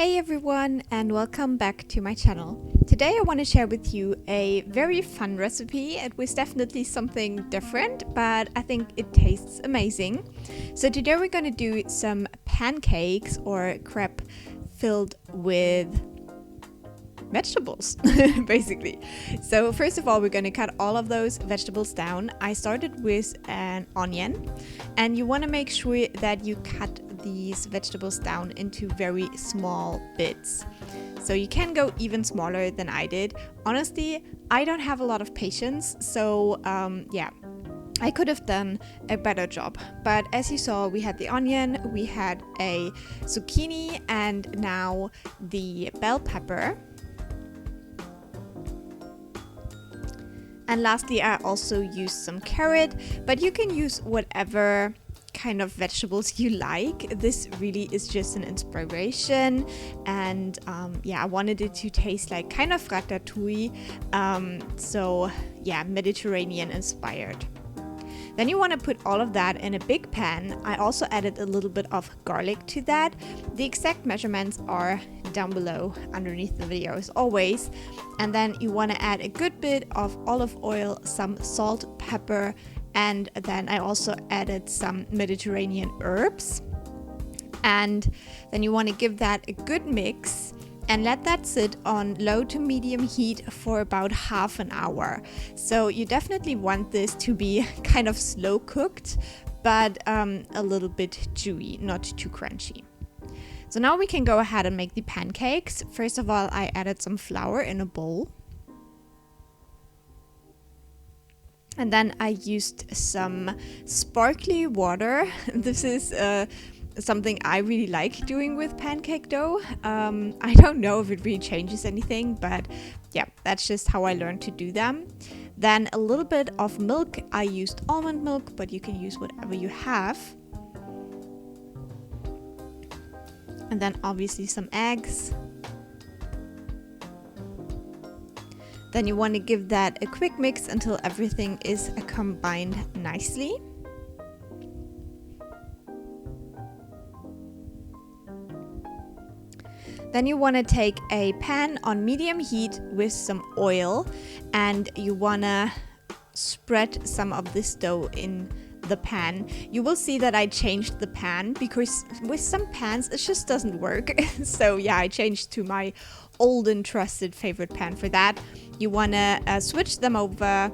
Hey everyone, and welcome back to my channel. Today I want to share with you a very fun recipe. It was definitely something different, but I think it tastes amazing. So today we're going to do some pancakes or crepe filled with vegetables basically. So first of all, we're going to cut all of those vegetables down. I started with an onion, and you want to make sure that you cut these vegetables down into very small bits. So you can go even smaller than I did. Honestly, I don't have a lot of patience, so I could have done a better job. But as you saw, we had the onion, we had a zucchini, and now the bell pepper. And lastly, I also used some carrot, but you can use whatever kind of vegetables you like. This really is just an inspiration, and I wanted it to taste like kind of ratatouille, Mediterranean inspired. Then you want to put all of that in a big pan. I also added a little bit of garlic to that. The exact measurements are down below underneath the video as always. And then you want to add a good bit of olive oil, some salt, pepper, and then I also added some Mediterranean herbs. And then you want to give that a good mix and let that sit on low to medium heat for about half an hour. So you definitely want this to be kind of slow cooked, but a little bit chewy, not too crunchy. So now we can go ahead and make the pancakes. First of all, I added some flour in a bowl. And then I used some sparkly water. This is something I really like doing with pancake dough. I don't know if it really changes anything, but yeah, that's just how I learned to do them. Then a little bit of milk. I used almond milk, but you can use whatever you have. And then obviously some eggs. Then you want to give that a quick mix until everything is combined nicely. Then you want to take a pan on medium heat with some oil, and you want to spread some of this dough in the pan. You will see that I changed the pan because with some pans it just doesn't work. So yeah, I changed to my old and trusted favorite pan for that. You want to switch them over,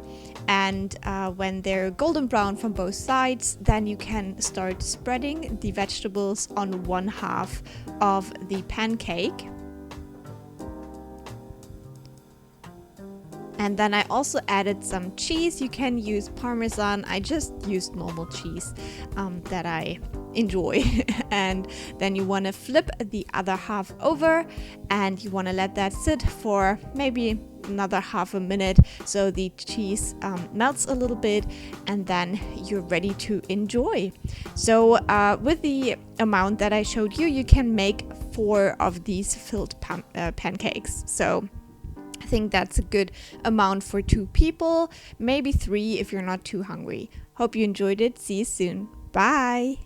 and when they're golden brown from both sides, then you can start spreading the vegetables on one half of the pancake. And then I also added some cheese. You can use Parmesan. I just used normal cheese that I enjoy. And then you want to flip the other half over, and you want to let that sit for maybe another half a minute so the cheese melts a little bit, and then you're ready to enjoy. So with the amount that I showed you, you can make 4 of these filled pancakes. So I think that's a good amount for 2 people, maybe 3 if you're not too hungry. Hope you enjoyed it. See you soon. Bye.